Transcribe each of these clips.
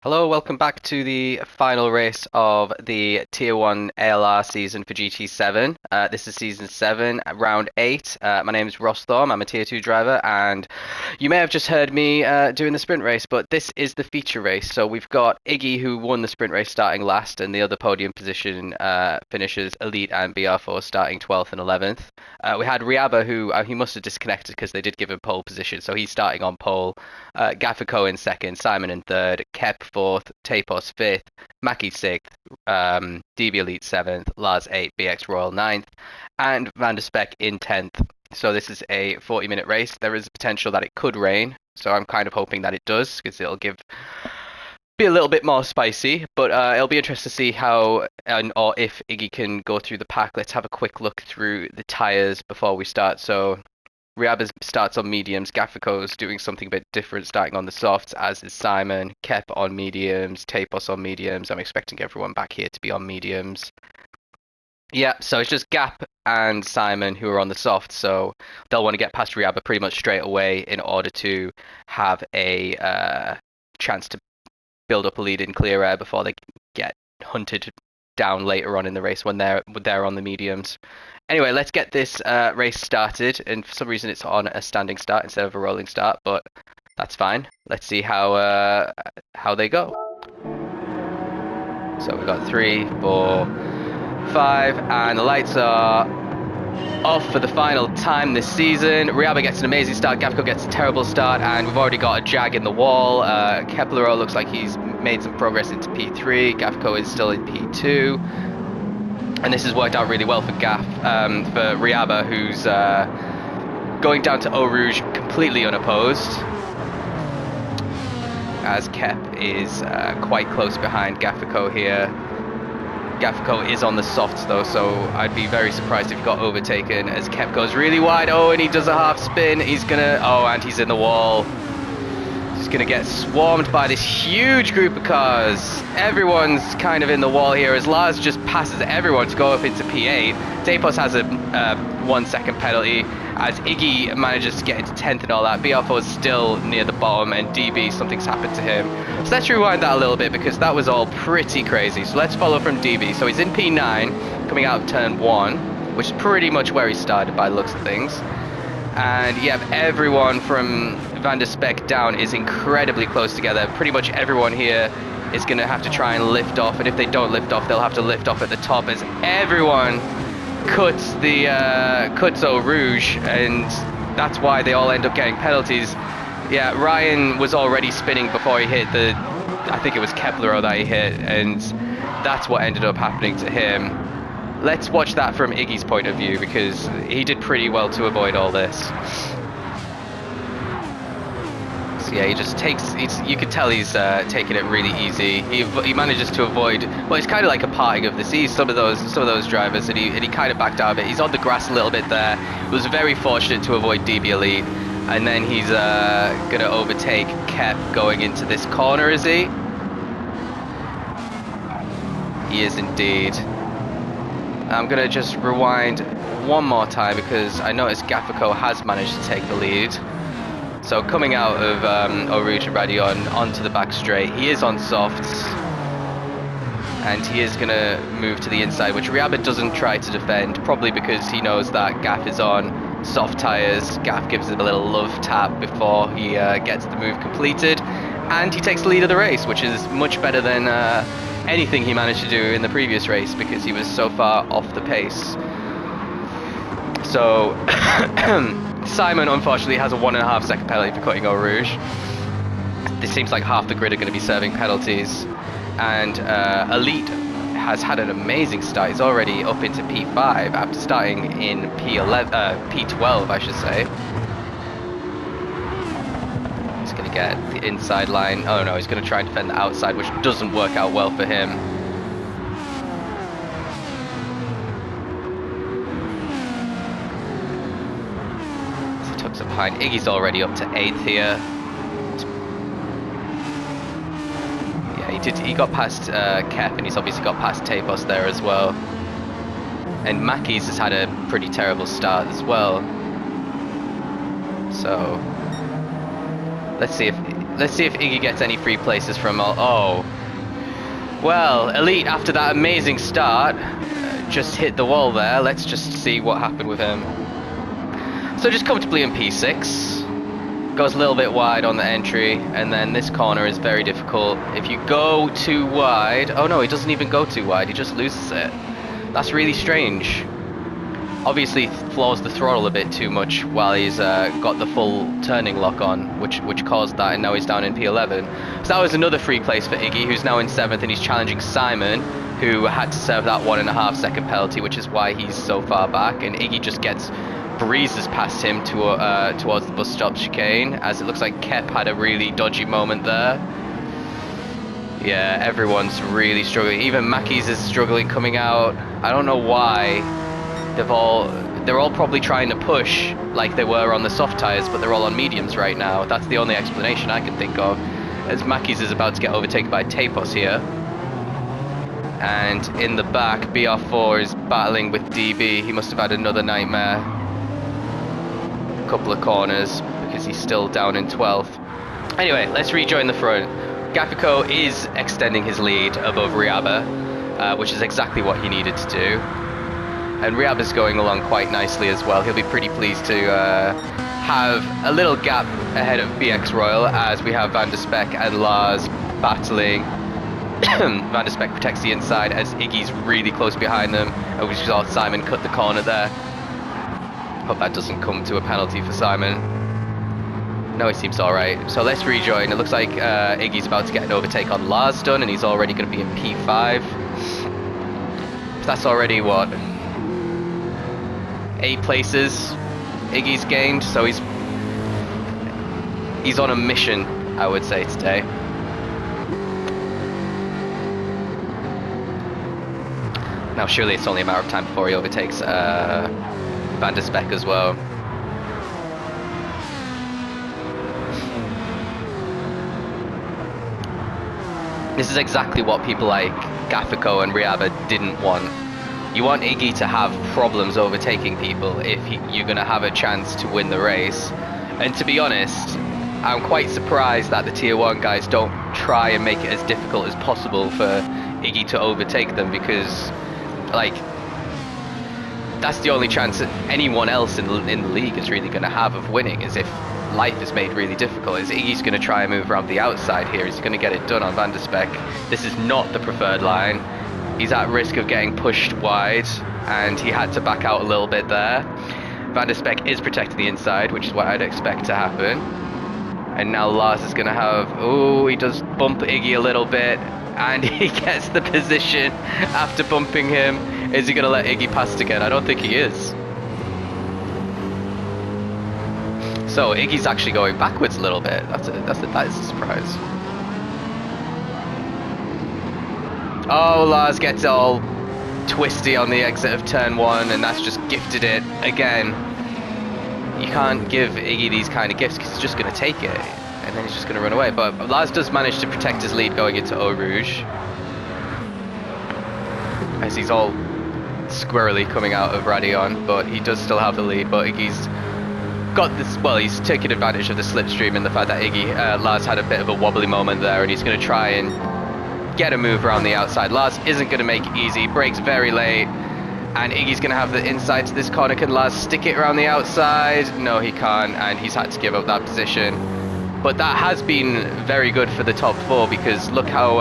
Hello, welcome back to the final race of the Tier 1 ALR season for GT7. This is season 7, round 8. My name is Ross Thorm, I'm a Tier 2 driver, and you may have just heard me doing the sprint race, but this is the feature race. So we've got Iggy, who won the sprint race starting last, and the other podium position finishers Elite and BR4 starting 12th and 11th. We had Riaba, who he must have disconnected because they did give him pole position, so he's starting on pole. Gaffer in second, Simon in third, Kep fourth, Tapos fifth, Mackie sixth, DB Elite seventh, Lars eighth, BX Royal ninth, and Van der Speck in 10th. So this is a 40-minute race. There is potential that it could rain, so I'm kind of hoping that it does because it'll be a little bit more spicy, but it'll be interesting to see how or if Iggy can go through the pack. Let's have a quick look through the tires before we start. So Riaba starts on mediums, Gaffico's doing something a bit different, starting on the softs, as is Simon, Kep on mediums, Tapos on mediums. I'm expecting everyone back here to be on mediums. Yeah, so it's just Gap and Simon who are on the soft, so they'll want to get past Riaba pretty much straight away in order to have a chance to build up a lead in clear air before they get hunted down later on in the race when they're on the mediums. Anyway, let's get this race started, and for some reason it's on a standing start instead of a rolling start, but that's fine. Let's see how they go. So we've got 3, 4, 5, and the lights are off for the final time this season. Riaba gets an amazing start, Gafco gets a terrible start, and we've already got a jag in the wall. Keplero looks like he's made some progress into P3, Gafco is still in P2. And this has worked out really well for for Riaba, who's going down to Eau Rouge completely unopposed, as Kep is quite close behind Gaffico here. Gaffico is on the softs though, so I'd be very surprised if he got overtaken, as Kep goes really wide. Oh, and he does a half spin. He's gonna, oh, and he's in the wall. He's gonna get swarmed by this huge group of cars. Everyone's kind of in the wall here as Lars just passes everyone to go up into P8. Tapos has a 1 second penalty as Iggy manages to get into 10th and all that. BR4 is still near the bottom, and DB, something's happened to him. So let's rewind that a little bit because that was all pretty crazy. So let's follow from DB. So he's in P9 coming out of turn 1, which is pretty much where he started by the looks of things. And yeah, everyone from Van der Speck down is incredibly close together. Pretty much everyone here is going to have to try and lift off, and if they don't lift off, they'll have to lift off at the top as everyone cuts Eau Rouge, and that's why they all end up getting penalties. Yeah, Ryan was already spinning before he hit I think it was Keplero that he hit, and that's what ended up happening to him. Let's watch that from Iggy's point of view because he did pretty well to avoid all this. So yeah, he just takes, you could tell he's taking it really easy. He manages to avoid, well, it's kind of like a parting of the seas, some of those drivers, and he kind of backed out of it. He's on the grass a little bit there. Was very fortunate to avoid DB Elite, and then he's gonna overtake Kep going into this corner, is he? He is indeed. I'm going to just rewind one more time because I noticed Gaffico has managed to take the lead. So coming out of Eau Rouge and Radion onto the back straight, he is on softs. And he is going to move to the inside, which Riaba doesn't try to defend, probably because he knows that Gaff is on soft tyres. Gaff gives him a little love tap before he gets the move completed. And he takes the lead of the race, which is much better than anything he managed to do in the previous race because he was so far off the pace. So Simon unfortunately has a 1.5 second penalty for cutting Eau Rouge. This seems like half the grid are going to be serving penalties, and Elite has had an amazing start. He's already up into P5 after starting in P12 I should say. Going to get the inside line. Oh no, he's going to try and defend the outside, which doesn't work out well for him. So he tucks it behind. Iggy's already up to 8th here. Yeah, he got past Kep, and he's obviously got past Tapos there as well. And Mackie's has had a pretty terrible start as well. So let's Let's see if Iggy gets any free places from all. Oh. Well, Elite, after that amazing start, just hit the wall there. Let's just see what happened with him. So just comfortably in P6. Goes a little bit wide on the entry, and then this corner is very difficult. If you go too wide... Oh no, he doesn't even go too wide, he just loses it. That's really strange. Obviously floors the throttle a bit too much while he's got the full turning lock on, which caused that, and now he's down in P11. So that was another free place for Iggy, who's now in 7th, and he's challenging Simon, who had to serve that 1.5 second penalty, which is why he's so far back, and Iggy just breezes past him towards the bus stop chicane, as it looks like Kep had a really dodgy moment there. Yeah, everyone's really struggling. Even Mackey's is struggling coming out. I don't know why. They're all probably trying to push like they were on the soft tires, but they're all on mediums right now. That's the only explanation I can think of, as Mackey's is about to get overtaken by Tapos here. And in the back, BR4 is battling with DB. He must have had another nightmare. Couple of corners, because he's still down in 12th. Anyway, let's rejoin the front. Gafico is extending his lead above Riaba, which is exactly what he needed to do. And Riaba's going along quite nicely as well. He'll be pretty pleased to have a little gap ahead of BX Royal, as we have Van der Speck and Lars battling. Van der Speck protects the inside as Iggy's really close behind them, and we saw Simon cut the corner there. Hope that doesn't come to a penalty for Simon. No, he seems alright. So let's rejoin. It looks like Iggy's about to get an overtake on Lars done, and he's already going to be in P5. So that's already, what, 8 places Iggy's gained, so he's on a mission, I would say, today. Now surely it's only a matter of time before he overtakes Van der Speck as well. This is exactly what people like Gafico and Riaba didn't want. You want Iggy to have problems overtaking people if you're going to have a chance to win the race. And to be honest, I'm quite surprised that the Tier 1 guys don't try and make it as difficult as possible for Iggy to overtake them, because, like, that's the only chance that anyone else in the league is really going to have of winning, is if life is made really difficult. Is Iggy's going to try and move around the outside here. He's going to get it done on Van der Speck. This is not the preferred line. He's at risk of getting pushed wide, and he had to back out a little bit there. Van der Speck is protecting the inside, which is what I'd expect to happen. And now Lars is going to have... Oh, he does bump Iggy a little bit, and he gets the position after bumping him. Is he going to let Iggy pass again? I don't think he is. So Iggy's actually going backwards a little bit. That is a surprise. Oh, Lars gets all twisty on the exit of turn 1, and that's just gifted it again. You can't give Iggy these kind of gifts, because he's just going to take it, and then he's just going to run away. But Lars does manage to protect his lead going into Eau Rouge, as he's all squirrely coming out of Radion, but he does still have the lead. But Iggy's got this, well, he's taking advantage of the slipstream and the fact that Lars had a bit of a wobbly moment there, and he's going to try and get a move around the outside. Lars isn't going to make it easy, brakes very late, and Iggy's going to have the inside to this corner. Can Lars stick it around the outside? No, he can't, and he's had to give up that position. But that has been very good for the top 4, because look how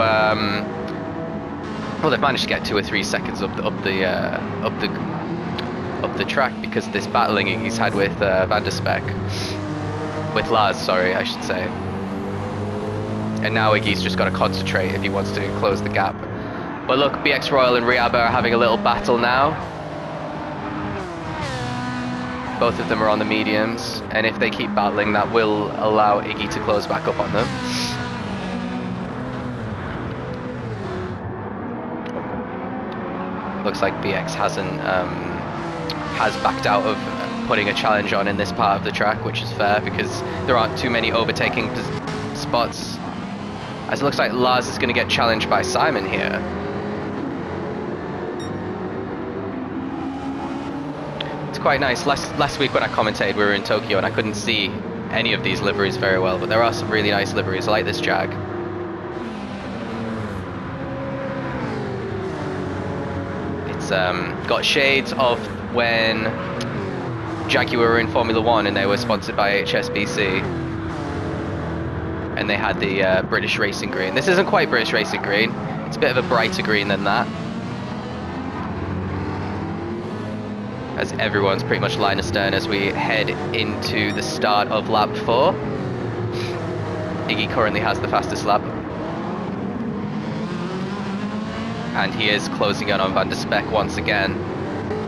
well, they've managed to get 2 or 3 seconds up the track because of this battling he's had with Van der Speck, with Lars, sorry, I should say. And now Iggy's just got to concentrate if he wants to close the gap. But look, BX Royal and Riaba are having a little battle now. Both of them are on the mediums, and if they keep battling, that will allow Iggy to close back up on them. Looks like BX has backed out of putting a challenge on in this part of the track, which is fair because there aren't too many overtaking spots. As it looks like Lars is going to get challenged by Simon here. It's quite nice. Last week when I commentated, we were in Tokyo and I couldn't see any of these liveries very well, but there are some really nice liveries. I like this Jag. It's got shades of when Jaguar were in Formula 1 and they were sponsored by HSBC. And they had the British Racing Green. This isn't quite British Racing Green. It's a bit of a brighter green than that. As everyone's pretty much line astern as we head into the start of lap 4. Iggy currently has the fastest lap. And he is closing in on Van der Speck once again.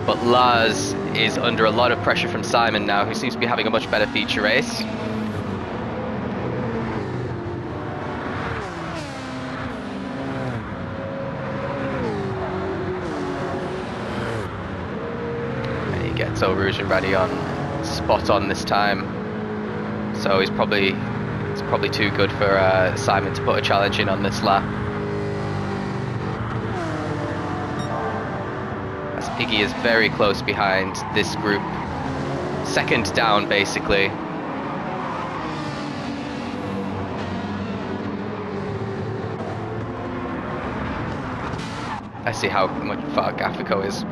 But Lars is under a lot of pressure from Simon now, who seems to be having a much better feature race. So Rouge and Radion spot on this time, so it's probably too good for Simon to put a challenge in on this lap. As Iggy is very close behind this group, second down basically. I see how much far Gaffico is.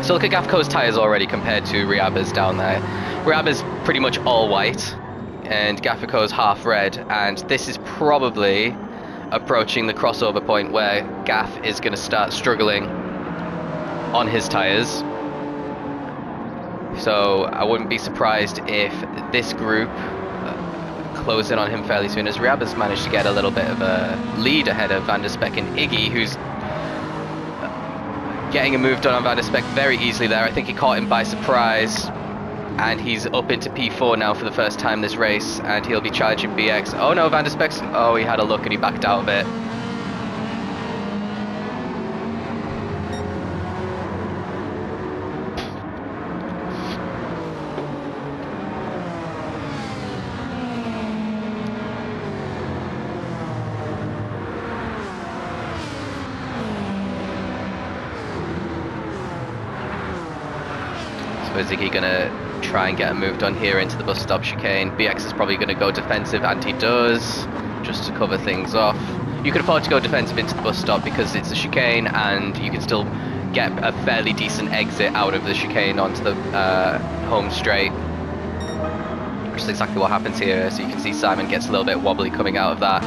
So look at Gafco's tyres already compared to Riaba's down there. Riaba's pretty much all white and Gaffico's half red, and this is probably approaching the crossover point where Gaff is going to start struggling on his tyres. So I wouldn't be surprised if this group close in on him fairly soon, as Riaba's managed to get a little bit of a lead ahead of Van der Speck and Iggy, who's getting a move done on Van der Speck very easily there. I think he caught him by surprise, and he's up into P4 now for the first time this race, and he'll be charging BX. Oh no, Van der Speck's... Oh, he had a look and he backed out a bit. So is Iggy going to try and get a move done here into the bus stop chicane? BX is probably going to go defensive, and he does, just to cover things off. You can afford to go defensive into the bus stop because it's a chicane and you can still get a fairly decent exit out of the chicane onto the home straight. Which is exactly what happens here. So you can see Simon gets a little bit wobbly coming out of that.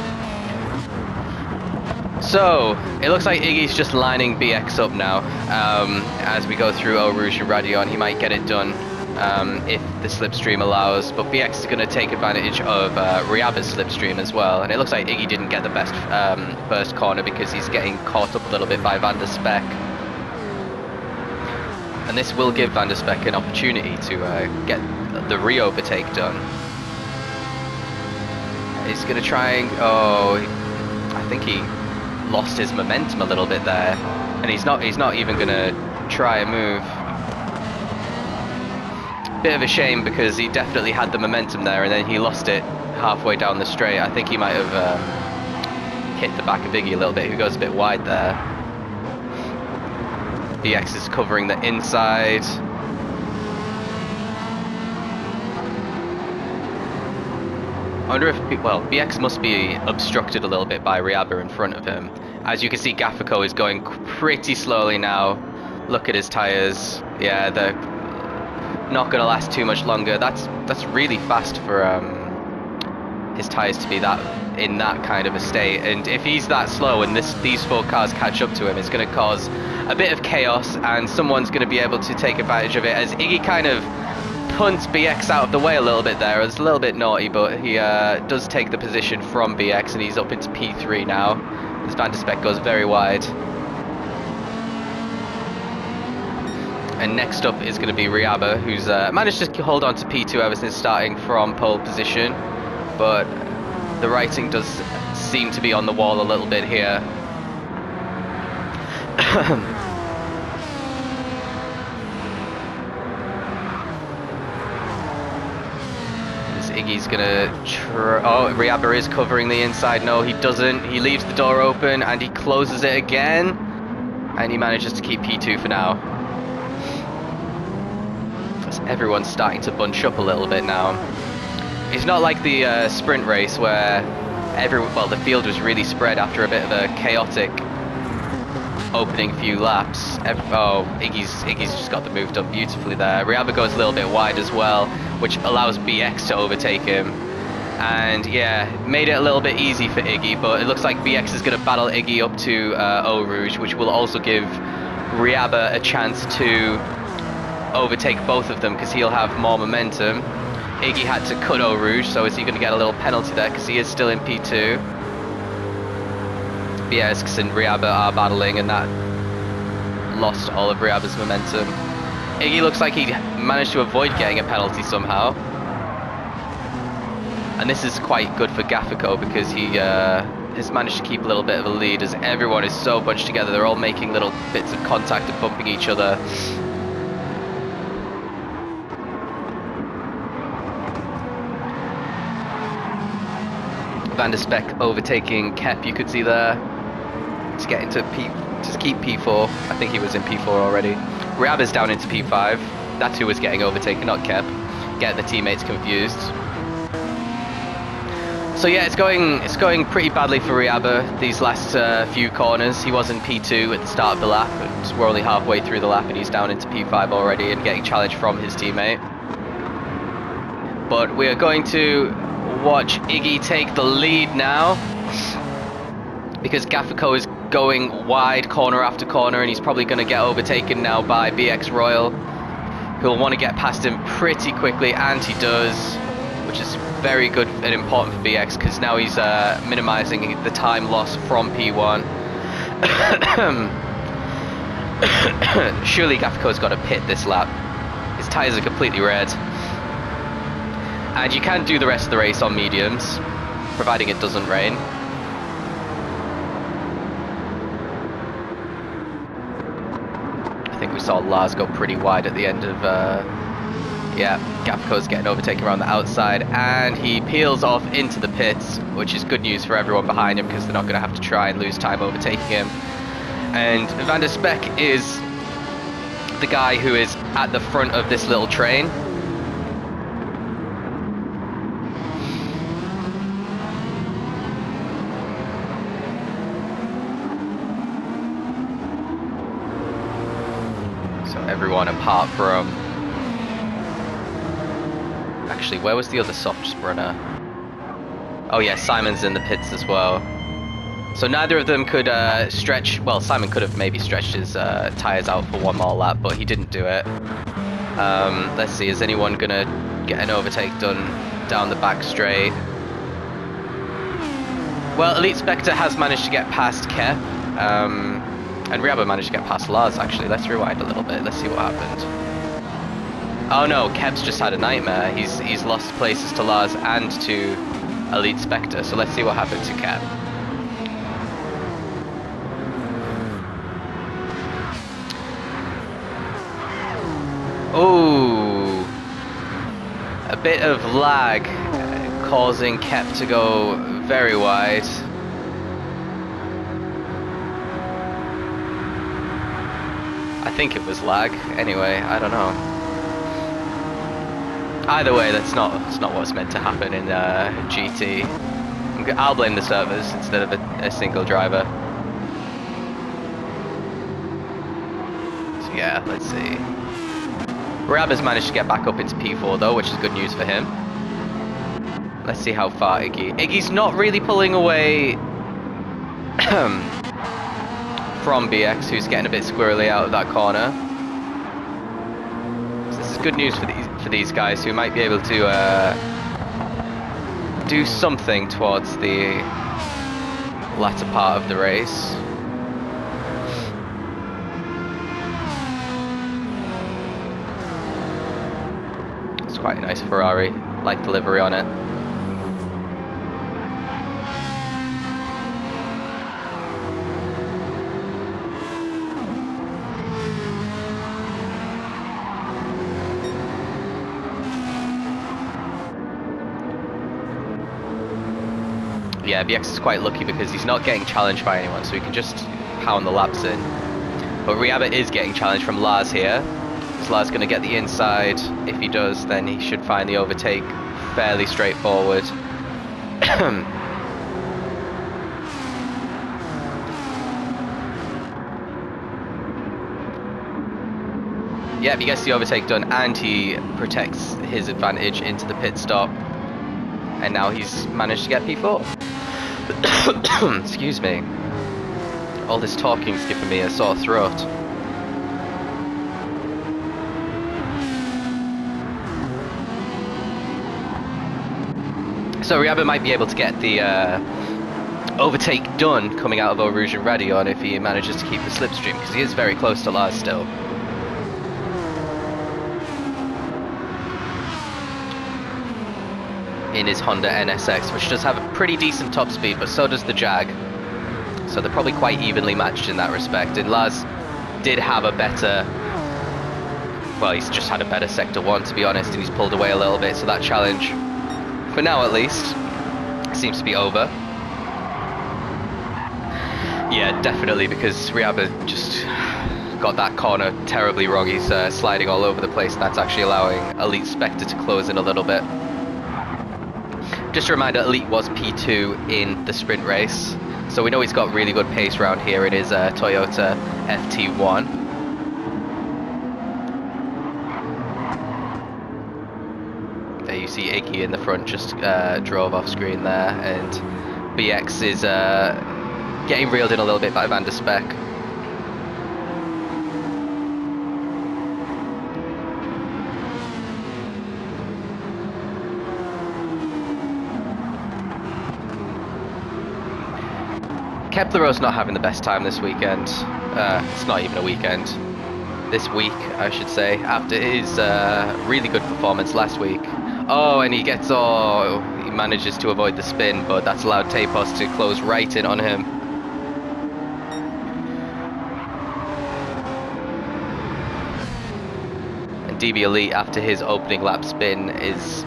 So, it looks like Iggy's just lining BX up now. As we go through Eau Rouge and Radion, he might get it done if the slipstream allows, but BX is going to take advantage of Riaba's slipstream as well, and it looks like Iggy didn't get the best first corner because he's getting caught up a little bit by Van der Speck. And this will give Van der Speck an opportunity to get the re-overtake done. He's going to try and... Oh, I think he lost his momentum a little bit there, and he's not even going to try a move. Bit of a shame because he definitely had the momentum there, and then he lost it halfway down the straight. I think he might have hit the back of Iggy a little bit, who goes a bit wide there. BX is covering the inside. I wonder if, well, BX must be obstructed a little bit by Riaba in front of him. As you can see, Gaffico is going pretty slowly now. Look at his tyres. Yeah, they're not going to last too much longer. That's really fast for his tyres to be in that kind of a state. And if he's that slow and these four cars catch up to him, it's going to cause a bit of chaos, and someone's going to be able to take advantage of it. As Iggy kind of punts BX out of the way a little bit there. It's a little bit naughty, but he does take the position from BX, and he's up into P3 now, as Van der Speck goes very wide. And next up is going to be Riaba, who's managed to hold on to P2 ever since starting from pole position, but the writing does seem to be on the wall a little bit here. Iggy's gonna oh, Riaba is covering the inside. No, he doesn't. He leaves the door open and he closes it again, and he manages to keep P2 for now. As everyone's starting to bunch up a little bit now. It's not like the sprint race where the field was really spread after a bit of a chaotic opening few laps. Iggy's just got the move done beautifully there. Riaba goes a little bit wide as well, which allows BX to overtake him. And yeah, made it a little bit easy for Iggy, but it looks like BX is going to battle Iggy up to Eau Rouge, which will also give Riaba a chance to overtake both of them because he'll have more momentum. Iggy had to cut Eau Rouge, so is he going to get a little penalty there because he is still in P2. BX and Riaba are battling, and that lost all of Riaba's momentum. Iggy looks like he managed to avoid getting a penalty somehow. And this is quite good for Gaffico because he has managed to keep a little bit of a lead as everyone is so bunched together. They're all making little bits of contact and bumping each other. Van der Speck overtaking Kep, you could see there, to get into to keep P4. I think he was in P4 already. Riaba's down into P5. That's who was getting overtaken, not Kep. Getting the teammates confused. So yeah, it's going pretty badly for Riaba these last few corners. He was in P2 at the start of the lap, and we're only halfway through the lap, and he's down into P5 already and getting challenged from his teammate. But we are going to watch Iggy take the lead now because Gaffico is going wide corner after corner, and he's probably going to get overtaken now by BX Royal, who'll want to get past him pretty quickly, and he does, which is very good and important for BX because now he's minimizing the time loss from P1. Surely Gaffico's got to pit this lap. His tyres are completely red. And you can do the rest of the race on mediums, providing it doesn't rain. I think we saw Lars go pretty wide at the end of, yeah, Gaffico's getting overtaken around the outside, and he peels off into the pits, which is good news for everyone behind him because they're not going to have to try and lose time overtaking him. And Van der Speck is the guy who is at the front of this little train. Everyone apart from... Actually, where was the other soft sprinter? Oh yeah, Simon's in the pits as well. So neither of them could stretch... Well, Simon could have maybe stretched his tyres out for one more lap, but he didn't do it. Let's see, is anyone going to get an overtake done down the back straight? Well, Elite Spectre has managed to get past Kep. And Riaba managed to get past Lars, actually. Let's rewind a little bit. Let's see what happened. Oh no, Kep's just had a nightmare. He's lost places to Lars and to Elite Spectre. So let's see what happened to Kep. Ooh. A bit of lag causing Kep to go very wide. I think it was lag. Anyway, I don't know. Either way, that's not what's meant to happen in GT. I'll blame the servers instead of a single driver. So yeah, let's see. Riaba's managed to get back up into P4 though, which is good news for him. Let's see how far Iggy's not really pulling away from BX, who's getting a bit squirrely out of that corner. So this is good news for these guys who might be able to do something towards the latter part of the race. It's quite a nice Ferrari, like the livery on it. Yeah, BX is quite lucky because he's not getting challenged by anyone, so he can just pound the laps in. But Riaba is getting challenged from Lars here. Is Lars going to get the inside? If he does, then he should finally overtake fairly straightforward. Yep, he gets the overtake done and he protects his advantage into the pit stop. And now he's managed to get P4. Excuse me. All this talking's giving me a sore throat. So Riaba might be able to get the overtake done coming out of Eau Rouge and Radion if he manages to keep the slipstream, because he is very close to Lars still. In his Honda NSX, which does have a pretty decent top speed, but so does the Jag. So they're probably quite evenly matched in that respect. And Lars did have a better, well, he's just had a better Sector 1 to be honest, and he's pulled away a little bit, so that challenge, for now at least, seems to be over. Yeah, definitely, because Riaba just got that corner terribly wrong. He's sliding all over the place, and that's actually allowing Elite Spectre to close in a little bit. Just a reminder, Elite was P2 in the sprint race, so we know he's got really good pace around here in his Toyota FT1. There you see Iggy in the front, just drove off screen there, and BX is getting reeled in a little bit by Van der Speck. Keplero's not having the best time this weekend. It's not even a weekend. This week, I should say, after his really good performance last week. Oh, and he manages to avoid the spin, but that's allowed Tapos to close right in on him. And DB Elite, after his opening lap spin, is,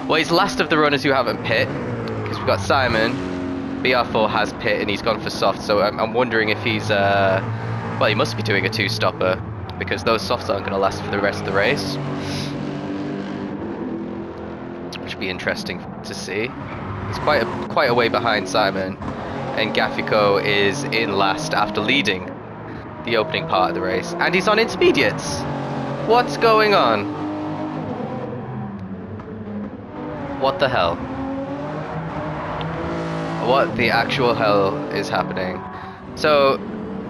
well, he's last of the runners who haven't pit, because we've got Simon. BR4 has pit and he's gone for soft, so I'm wondering if he's, well, he must be doing a two-stopper, because those softs aren't going to last for the rest of the race. Which would be interesting to see. He's quite a way behind Simon, and Gaffico is in last after leading the opening part of the race, and he's on intermediates. What's going on? What the hell? What the actual hell is happening? So,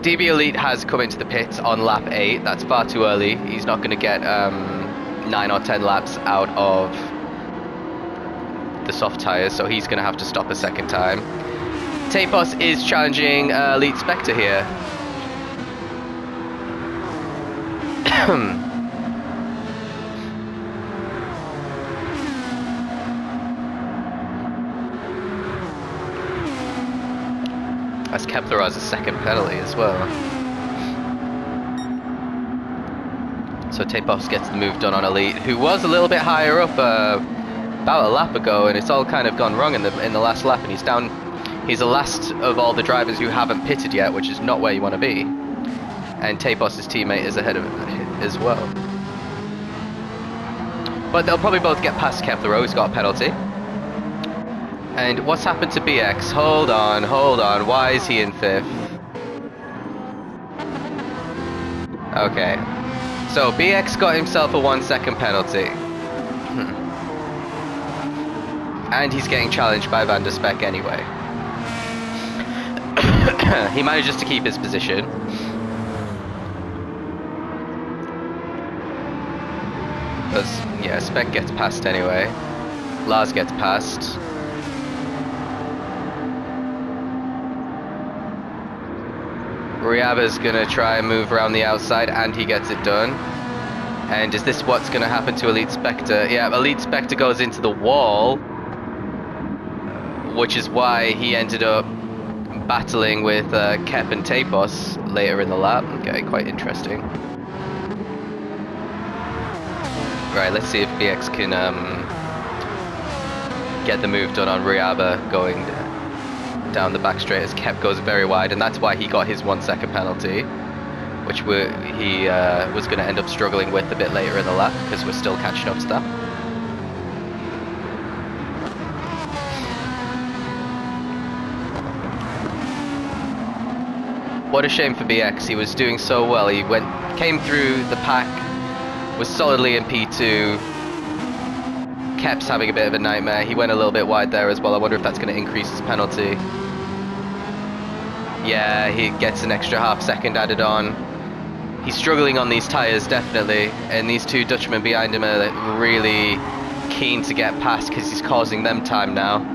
DB Elite has come into the pits on lap 8. That's far too early. He's not going to get 9 or 10 laps out of the soft tyres, so he's going to have to stop a second time. Tapos is challenging Elite Spectre here. As Kepler has a second penalty as well. So Tapos gets the move done on Elite, who was a little bit higher up about a lap ago, and it's all kind of gone wrong in the last lap, and he's down. He's the last of all the drivers who haven't pitted yet, which is not where you want to be. And Tapos' teammate is ahead of him as well. But they'll probably both get past Kepler, who's got a penalty. And what's happened to BX? Hold on. Why is he in 5th? Okay. So BX got himself a 1-second penalty. And he's getting challenged by Van der Speck anyway. He manages to keep his position. Yeah, Speck gets past anyway. Lars gets past. Riaba's gonna try and move around the outside, and he gets it done. And is this what's gonna happen to Elite Spectre? Yeah, Elite Spectre goes into the wall, which is why he ended up battling with Kep and Tapos later in the lap. Okay, quite interesting. Right, let's see if BX can get the move done on Riaba going down the back straight, as Kep goes very wide, and that's why he got his 1-second penalty, which he was going to end up struggling with a bit later in the lap, because we're still catching up to that. What a shame for BX. He was doing so well. He came through the pack, was solidly in P2. Kep's having a bit of a nightmare. He went a little bit wide there as well. I wonder if that's going to increase his penalty. Yeah, he gets an extra half second added on. He's struggling on these tyres, definitely. And these two Dutchmen behind him are really keen to get past because he's causing them time now.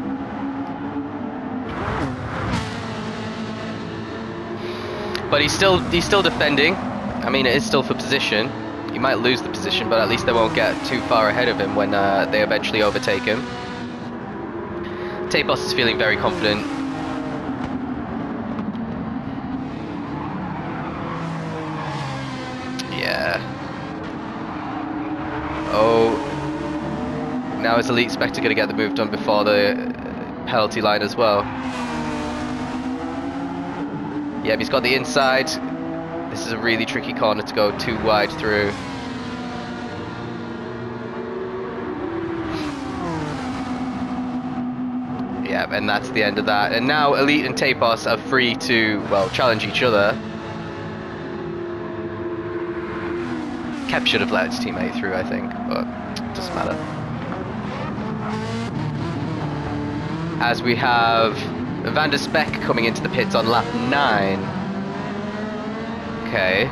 But he's still defending. I mean, it is still for position. He might lose the position, but at least they won't get too far ahead of him when they eventually overtake him. Tapos is feeling very confident. Yeah. Oh. Now is Elite Spectre going to get the move done before the penalty line as well? Yeah, he's got the inside. This is a really tricky corner to go too wide through. Yeah, and that's the end of that. And now Elite and Tapos are free to, well, challenge each other. Kep should have let his teammate through, I think, but it doesn't matter. As we have Van der Speck coming into the pits on lap 9. Okay.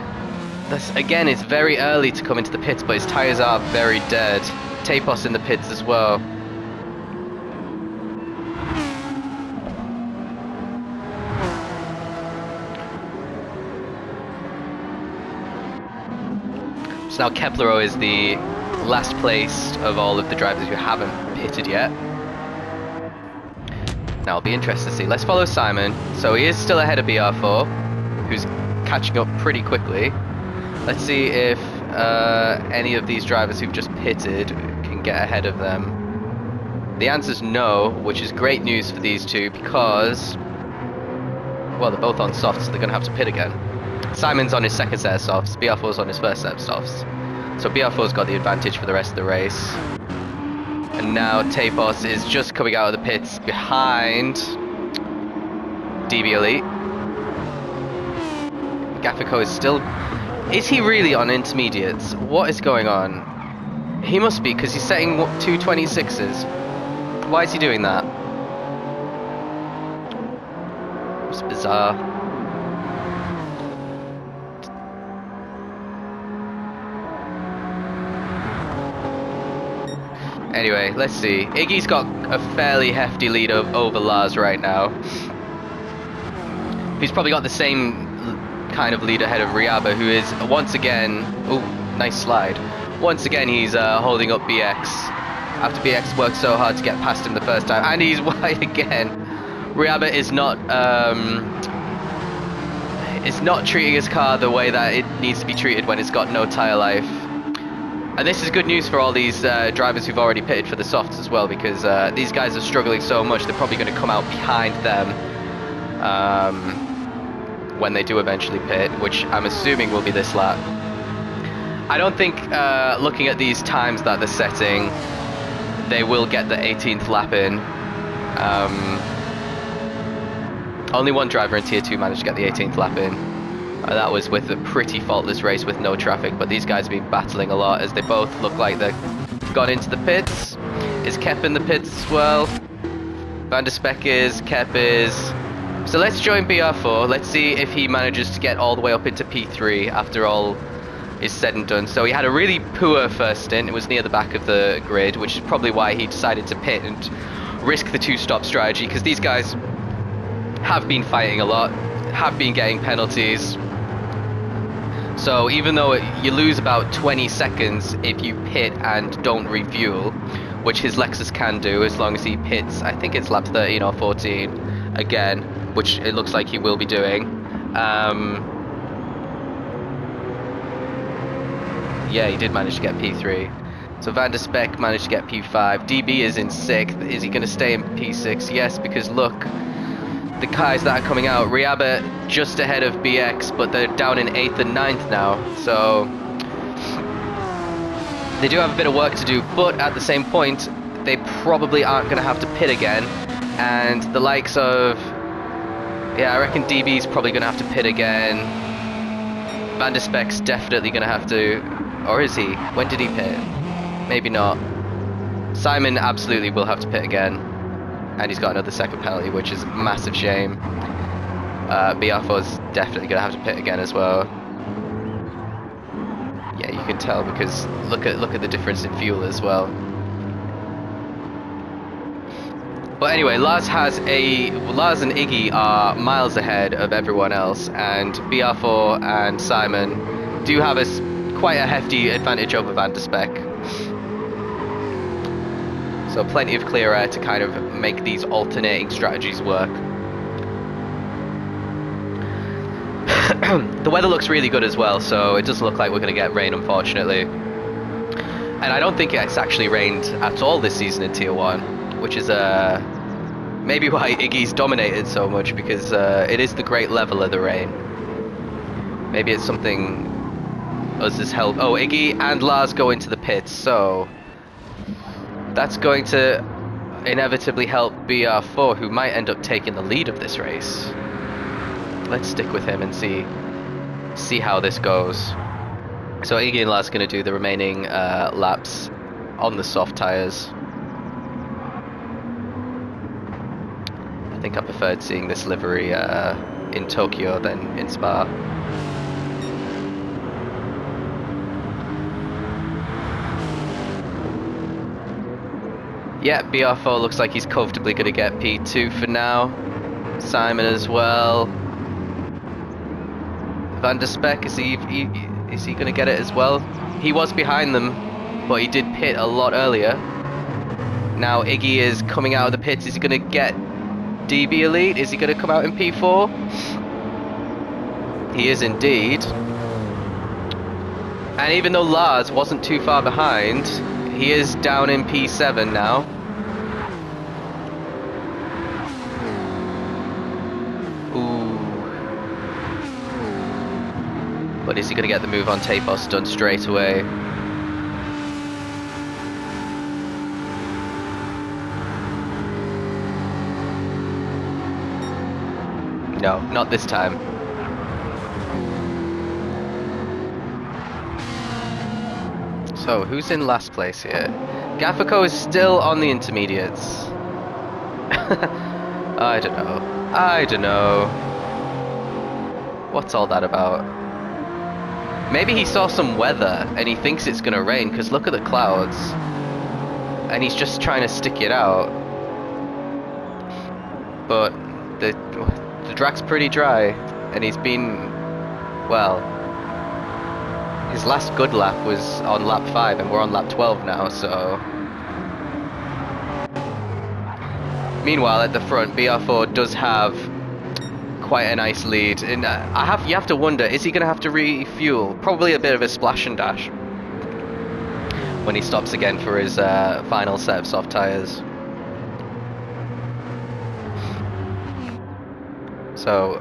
This, again, it's very early to come into the pits, but his tyres are very dead. Tapos in the pits as well. So now Keplero is the last placed of all of the drivers who haven't pitted yet. Now it'll be interesting to see. Let's follow Simon. So he is still ahead of BR4, who's catching up pretty quickly. Let's see if any of these drivers who've just pitted can get ahead of them. The answer's no, which is great news for these two because, well, they're both on softs, so they're going to have to pit again. Simon's on his second set of softs, BR4's on his first set of softs. So BR4's got the advantage for the rest of the race. And now Tapos is just coming out of the pits behind DB Elite. Gaffico is still... Is he really on intermediates? What is going on? He must be, because he's setting 226s. Why is he doing that? It's bizarre. Anyway, let's see. Iggy's got a fairly hefty lead over Lars right now. He's probably got the same kind of lead ahead of Riaba, who is once again... Oh, nice slide. Once again, he's holding up BX. After BX worked so hard to get past him the first time. And he's wide again. Riaba is not... it's not treating his car the way that it needs to be treated when it's got no tyre life. And this is good news for all these drivers who've already pitted for the softs as well, because these guys are struggling so much, they're probably going to come out behind them when they do eventually pit, which I'm assuming will be this lap. I don't think, looking at these times that they're setting, they will get the 18th lap in. Only one driver in Tier 2 managed to get the 18th lap in. That was with a pretty faultless race with no traffic, but these guys have been battling a lot as they both look like they've gone into the pits. Is Kep in the pits as well? Van der Speck is, Kep is. So let's join BR4. Let's see if he manages to get all the way up into P3 after all is said and done. So he had a really poor first stint. It was near the back of the grid, which is probably why he decided to pit and risk the two-stop strategy, because these guys have been fighting a lot, have been getting penalties. So even though you lose about 20 seconds if you pit and don't refuel, which his Lexus can do as long as he pits, I think it's lap 13 or 14 again, which it looks like he will be doing. Yeah, he did manage to get P3. So Van der Speck managed to get P5. DB is in 6th. Is he going to stay in P6? Yes, because look, the guys that are coming out, Riaba just ahead of BX, but they're down in 8th and 9th now, so they do have a bit of work to do, but at the same point, they probably aren't going to have to pit again, and the likes of Yeah, I reckon DB's probably going to have to pit again. Van der Speck's definitely going to have to... Or is he? When did he pit? Maybe not. Simon absolutely will have to pit again. And he's got another second penalty, which is a massive shame. BR4's definitely going to have to pit again as well. Yeah, you can tell because look at the difference in fuel as well. But anyway, Lars and Iggy are miles ahead of everyone else, and BR4 and Simon do have quite a hefty advantage over Van der Speck. So plenty of clear air to kind of make these alternating strategies work. The weather looks really good as well, so it doesn't look like we're going to get rain, unfortunately. And I don't think it's actually rained at all this season in Tier 1, which is maybe why Iggy's dominated so much, because it is the great level of the rain. Maybe it's something us has helped. Oh, Iggy and Lars go into the pits, so that's going to inevitably help BR4, who might end up taking the lead of this race. Let's stick with him and see how this goes. So Iggy and Lars are going to do the remaining laps on the soft tyres. I think I preferred seeing this livery in Tokyo than in Spa. Yeah, BR4 looks like he's comfortably going to get P2 for now. Simon as well. Van der Speck, is he going to get it as well? He was behind them, but he did pit a lot earlier. Now Iggy is coming out of the pits. Is he going to get DB Elite? Is he going to come out in P4? He is indeed. And even though Lars wasn't too far behind, he is down in P7 now. But is he going to get the move on Tapos done straight away? No, not this time. So, who's in last place here? Gaffico is still on the intermediates. I don't know. What's all that about? Maybe he saw some weather and he thinks it's gonna rain, because look at the clouds. And he's just trying to stick it out. But the track's pretty dry, and he's been, well, his last good lap was on lap 5 and we're on lap 12 now, so. Meanwhile, at the front, BR4 does have quite a nice lead, and you have to wonder, is he going to have to refuel? Probably a bit of a splash and dash when he stops again for his final set of soft tyres. So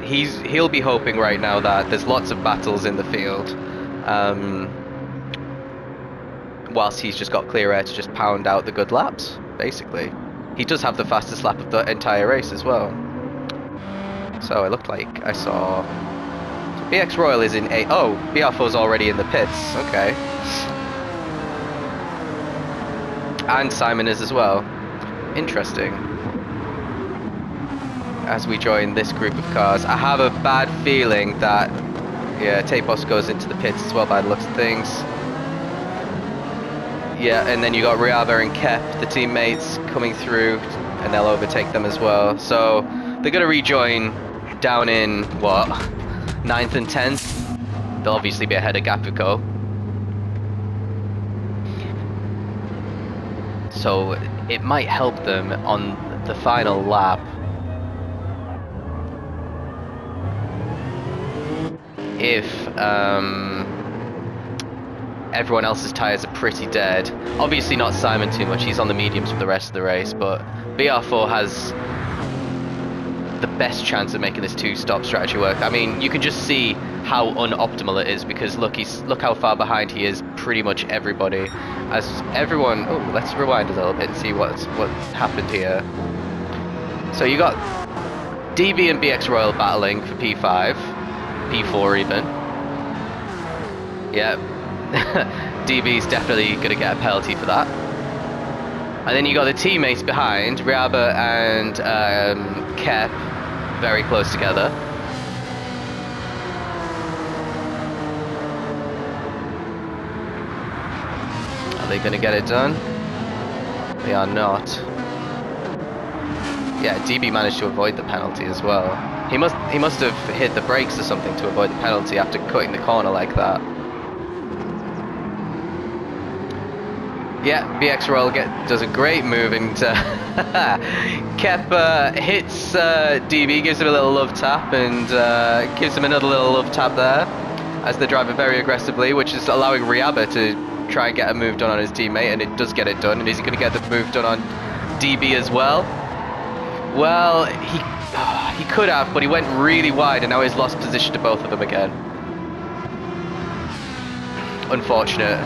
he'll be hoping right now that there's lots of battles in the field, whilst he's just got clear air to just pound out the good laps, basically. He does have the fastest lap of the entire race as well. So it looked like I saw... BX Royal is in 8. Oh, BR4's already in the pits. Okay. And Simon is as well. Interesting. As we join this group of cars, I have a bad feeling that, yeah, Tapos goes into the pits as well by the looks of things. Yeah, and then you got Riava and Kep, the teammates, coming through, and they'll overtake them as well. So they're going to rejoin down in, what, 9th and 10th? They'll obviously be ahead of Gapuco. So it might help them on the final lap. If everyone else's tyres are pretty dead. Obviously not Simon too much, he's on the mediums for the rest of the race, but BR4 has the best chance of making this two-stop strategy work. I mean, you can just see how unoptimal it is, because look how far behind he is pretty much everybody. As everyone... Oh, let's rewind a little bit and see what happened here. So you got DB and BX Royal battling for P5, P4 even. Yeah, DB's definitely going to get a penalty for that. And then you got the teammates behind, Riaba and Kep, very close together. Are they going to get it done? They are not. Yeah, DB managed to avoid the penalty as well. He must have hit the brakes or something to avoid the penalty after cutting the corner like that. Yeah, BX Royal does a great move, and Kep hits DB, gives him a little love tap, and gives him another little love tap there as they drive it very aggressively, which is allowing Riaba to try and get a move done on his teammate, and it does get it done. And is he going to get the move done on DB as well? Well, he could have, but he went really wide, and now he's lost position to both of them again. Unfortunate.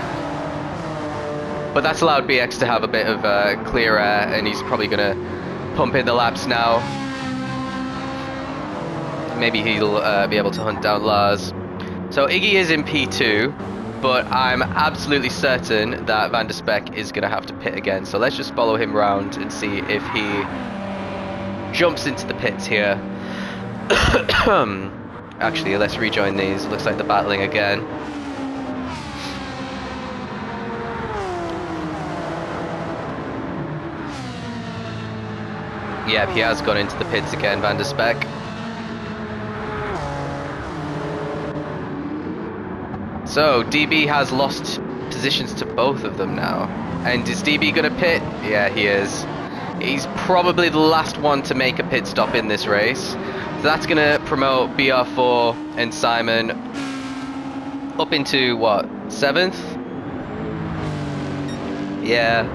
But that's allowed BX to have a bit of clear air, and he's probably going to pump in the laps now. Maybe he'll be able to hunt down Lars. So Iggy is in P2, but I'm absolutely certain that Van der Speck is going to have to pit again. So let's just follow him round and see if he jumps into the pits here. Actually, let's rejoin these. Looks like they're battling again. Yep, he has gone into the pits again, Van der Speck. So, DB has lost positions to both of them now. And is DB going to pit? Yeah, he is. He's probably the last one to make a pit stop in this race. So that's going to promote BR4 and Simon up into, what, 7th? Yeah.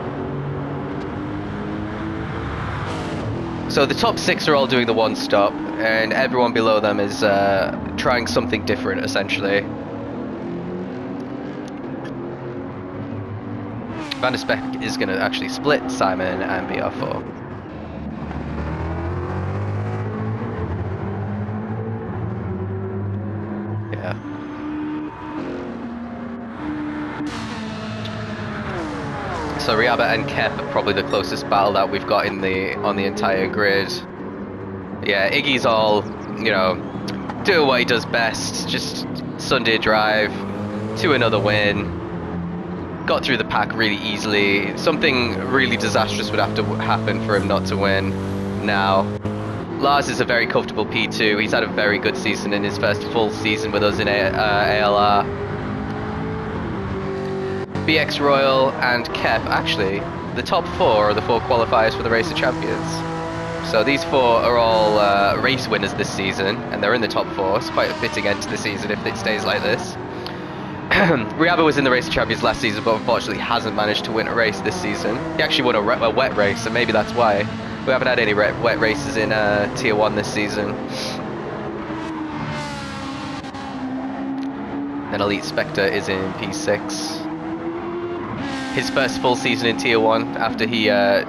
So the top 6 are all doing the one stop, and everyone below them is trying something different, essentially. Van der Speck is going to actually split Simon and BR4. Yeah. So Riaba and Kep are probably the closest battle that we've got on the entire grid. Yeah, Iggy's all, you know, doing what he does best, just Sunday drive to another win. Got through the pack really easily. Something really disastrous would have to happen for him not to win now. Lars is a very comfortable P2. He's had a very good season in his first full season with us in ALR. BX Royal and Kep, actually, the top 4 are the 4 qualifiers for the Race of Champions. So these 4 are all race winners this season, and they're in the top 4. It's quite a fitting end to the season if it stays like this. Riaba was in the Race of Champions last season, but unfortunately hasn't managed to win a race this season. He actually won a wet race, and maybe that's why. We haven't had any wet races in Tier 1 this season. And Elite Spectre is in P6. His first full season in Tier 1 after he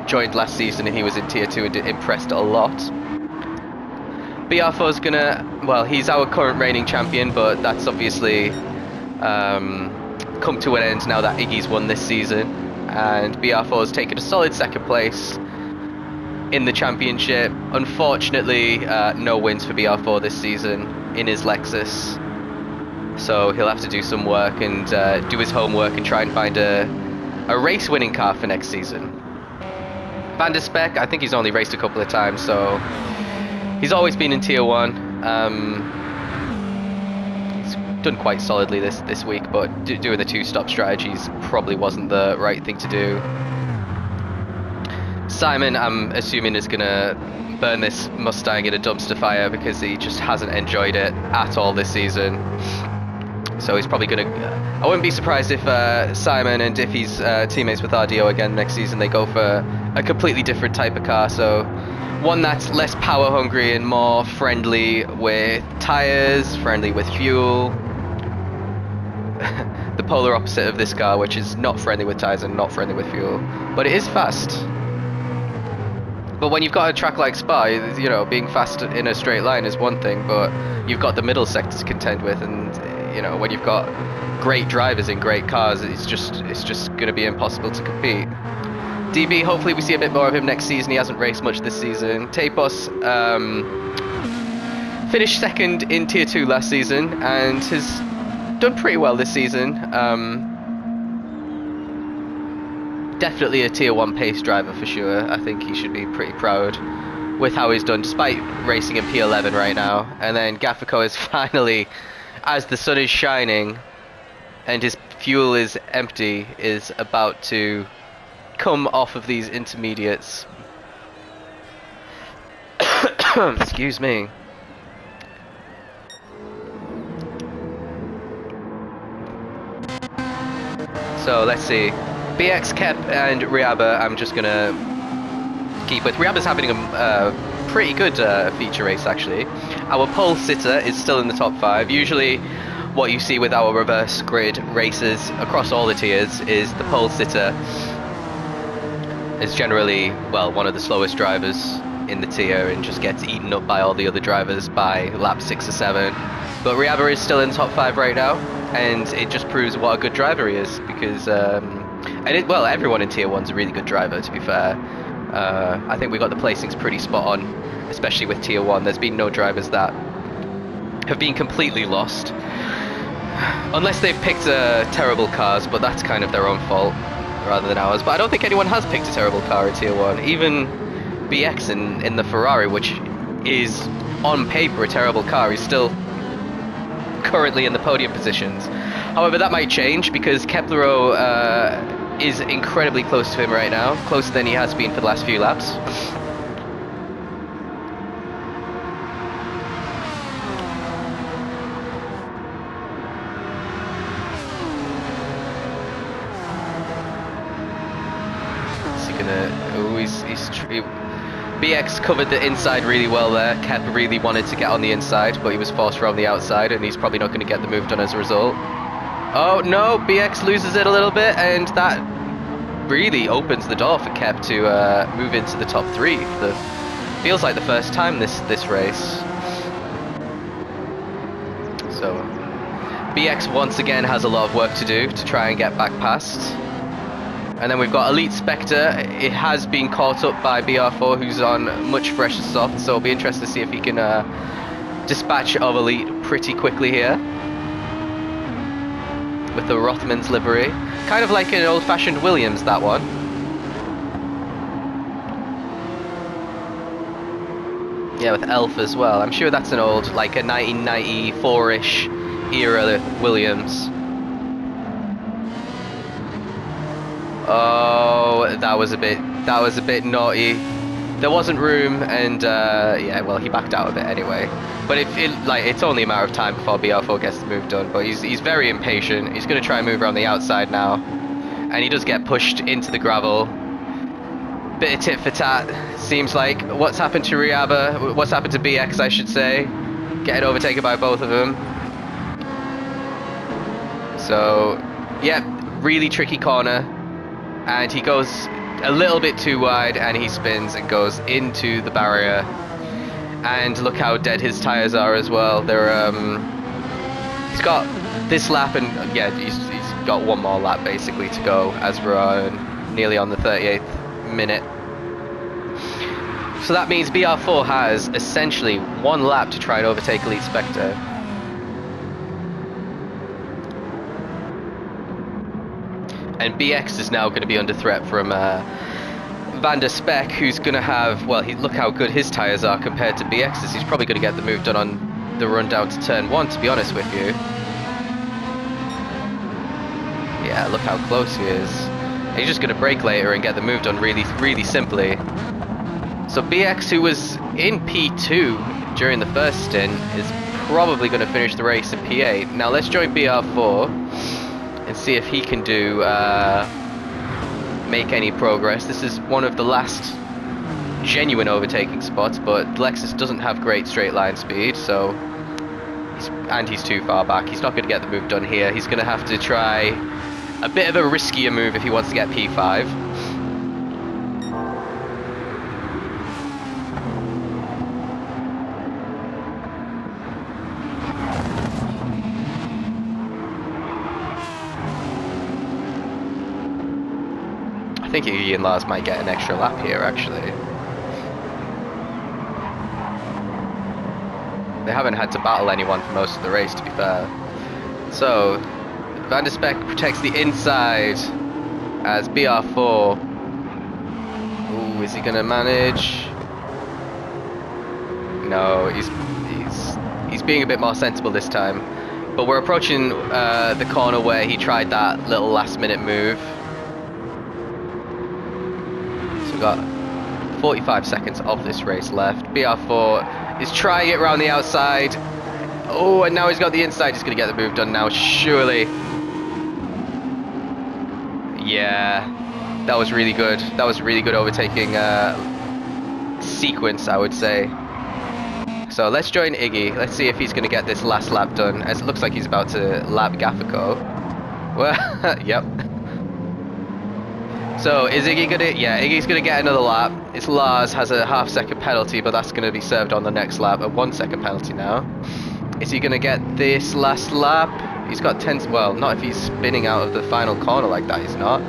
joined last season, and he was in Tier 2 and impressed a lot. BR4's gonna, well, he's our current reigning champion, but that's obviously come to an end now that Iggy's won this season. And BR4's taken a solid 2nd place in the championship. Unfortunately, no wins for BR4 this season in his Lexus. So he'll have to do some work and do his homework and try and find a race-winning car for next season. Van der Speck, I think he's only raced a couple of times, so he's always been in Tier 1. He's done quite solidly this week, but doing the 2-stop strategies probably wasn't the right thing to do. Simon, I'm assuming, is going to burn this Mustang in a dumpster fire because he just hasn't enjoyed it at all this season. So he's probably going to... I wouldn't be surprised if Simon and if he's teammates with RDO again next season, they go for a completely different type of car. So one that's less power hungry and more friendly with tires, friendly with fuel. The polar opposite of this car, which is not friendly with tires and not friendly with fuel. But it is fast. But when you've got a track like Spa, you know, being fast in a straight line is one thing, but you've got the middle sector to contend with, and you know, when you've got great drivers in great cars, it's just going to be impossible to compete. DB, hopefully we see a bit more of him next season. He hasn't raced much this season. Tapos finished second in Tier 2 last season and has done pretty well this season. Definitely a Tier 1 pace driver for sure. I think he should be pretty proud with how he's done, despite racing in P11 right now. And then Gaffico is finally, as the sun is shining and his fuel is empty, is about to come off of these intermediates. Excuse me. So let's see. BX, Kep, and Riaba, I'm just gonna keep with. Riaba's having a pretty good feature race, actually. Our pole sitter is still in the top 5. Usually, what you see with our reverse grid races across all the tiers is the pole sitter is generally, well, one of the slowest drivers in the tier and just gets eaten up by all the other drivers by lap 6 or 7. But Riaba is still in top 5 right now, and it just proves what a good driver he is, because well, everyone in Tier 1's a really good driver, to be fair. I think we got the placings pretty spot on, especially with Tier 1. There's been no drivers that have been completely lost, unless they've picked terrible cars, but that's kind of their own fault rather than ours. But I don't think anyone has picked a terrible car in Tier 1. Even BX in the Ferrari, which is on paper a terrible car, he's still currently in the podium positions. However, that might change because Keplero is incredibly close to him right now, closer than he has been for the last few laps. Is he gonna? Oh, he's BX covered the inside really well there. Kep really wanted to get on the inside, but he was forced around the outside, and he's probably not going to get the move done as a result. Oh no, BX loses it a little bit, and that really opens the door for Kep to move into the top 3 for feels like the first time this race. So BX once again has a lot of work to do to try and get back past. And then we've got Elite Spectre. It has been caught up by BR4, who's on much fresher soft, so it'll be interesting to see if he can dispatch of Elite pretty quickly here with the Rothmans livery. Kind of like an old-fashioned Williams, that one. Yeah, with Elf as well. I'm sure that's an old, like a 1994-ish era Williams. Oh, that was a bit naughty. There wasn't room, and yeah, well, he backed out of it anyway. But it's only a matter of time before BR4 gets the move done. But he's very impatient. He's going to try and move around the outside now, and he does get pushed into the gravel. Bit of tit for tat. Seems like what's happened to Riaba, what's happened to BX, I should say. Getting overtaken by both of them. So, yeah, really tricky corner. And he goes a little bit too wide, and he spins and goes into the barrier. And look how dead his tires are as well. They're he's got this lap, and yeah, he's got one more lap basically to go as we're nearly on the 38th minute. So that means BR4 has essentially one lap to try and overtake Elite Spectre. And BX is now going to be under threat from Van der Speck, who's going to have, well, look how good his tyres are compared to BX's. He's probably going to get the move done on the run down to turn 1, to be honest with you. Yeah, look how close he is. And he's just going to brake later and get the move done really, really simply. So BX, who was in P2 during the first stint, is probably going to finish the race in P8. Now let's join BR4 and see if he can do make any progress. This is one of the last genuine overtaking spots, but Lexus doesn't have great straight line speed, so he's too far back. He's not going to get the move done here. He's going to have to try a bit of a riskier move if he wants to get P5. think Iggy and Lars might get an extra lap here, actually. They haven't had to battle anyone for most of the race, to be fair. So, Van der Speck protects the inside as BR4. Ooh, is he gonna manage? No, he's being a bit more sensible this time. But we're approaching the corner where he tried that little last-minute move. So we've got 45 seconds of this race left. BR4 is trying it around the outside. Oh, and now he's got the inside. He's going to get the move done now, surely. Yeah, that was really good. That was really good overtaking sequence, I would say. So let's join Iggy. Let's see if he's going to get this last lap done, as it looks like he's about to lap Gaffico. Well, yep. So is Iggy going to... Yeah, Iggy's going to get another lap. It's Lars has a half-second penalty, but that's going to be served on the next lap. A 1-second penalty now. Is he going to get this last lap? He's got 10... Well, not if he's spinning out of the final corner like that, he's not.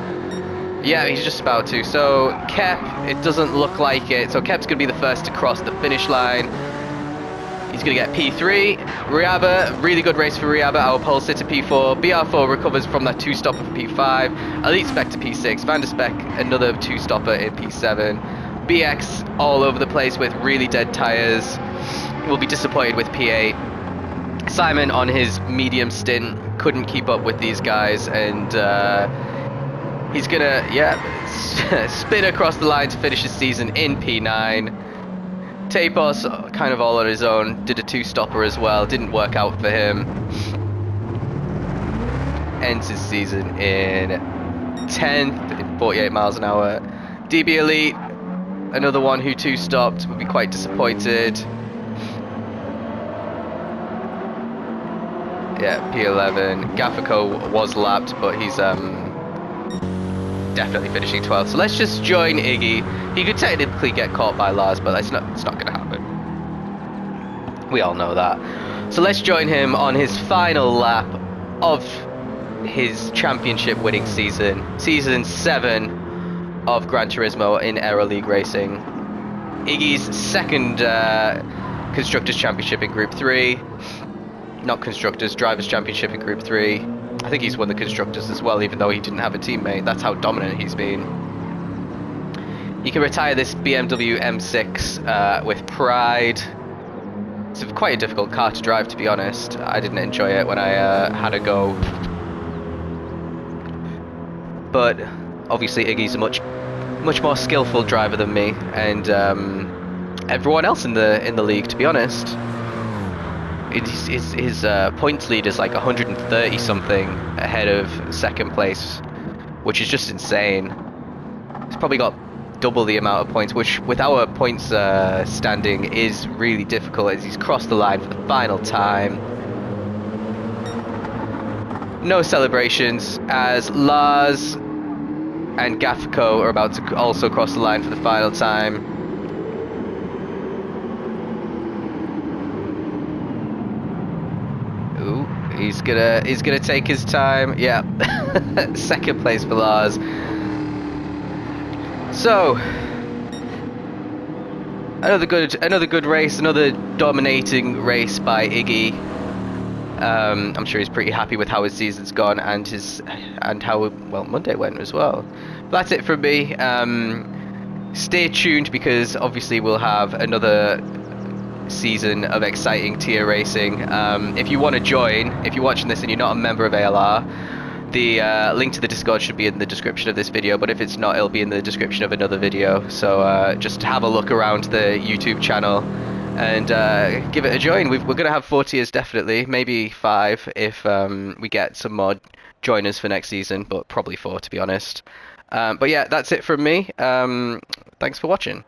Yeah, he's just about to. So Kep, it doesn't look like it. So Kep's going to be the first to cross the finish line. He's going to get P3. Riaba, really good race for Riaba, our pole sitter P4. BR4 recovers from that two-stopper for P5. Elite Spec to P6. Van der Speck, another two-stopper in P7. BX all over the place with really dead tyres. Will be disappointed with P8. Simon on his medium stint couldn't keep up with these guys, and he's going to, spin across the line to finish his season in P9. Tapos, kind of all on his own, did a two-stopper as well, didn't work out for him. Ends his season in 10th, in 48 miles an hour. DB Elite, another one who two-stopped, would be quite disappointed. Yeah, P11. Gaffico was lapped, but he's definitely finishing 12th. So let's just join Iggy. He could technically get caught by Lars, but it's not going to happen. We all know that. So let's join him on his final lap of his championship winning season. Season 7 of Gran Turismo in Aero League Racing. Iggy's second Constructors Championship in Group 3. Not Constructors, Drivers Championship in Group 3. I think he's won the Constructors as well, even though he didn't have a teammate. That's how dominant he's been. He can retire this BMW M6 with pride. It's quite a difficult car to drive, to be honest. I didn't enjoy it when I had a go. But obviously Iggy's a much more skillful driver than me, and everyone else in the league, to be honest. His points lead is like 130 something ahead of second place, which is just insane. He's probably got double the amount of points, which with our points standing is really difficult, as he's crossed the line for the final time. No celebrations, as Lars and Gaffico are about to also cross the line for the final time. Ooh, he's gonna take his time. Yeah, second place for Lars. So another good race, another dominating race by Iggy. I'm sure he's pretty happy with how his season's gone and how well Monday went as well. But that's it from me. Stay tuned, because obviously we'll have another season of exciting tier racing. If you want to join, if you're watching this and you're not a member of ALR, the link to the Discord should be in the description of this video, but if it's not, it'll be in the description of another video. So just have a look around the YouTube channel and give it a join. We're going to have 4 tiers definitely, maybe 5 if we get some more joiners for next season, but probably 4 to be honest. But yeah, that's it from me. Thanks for watching.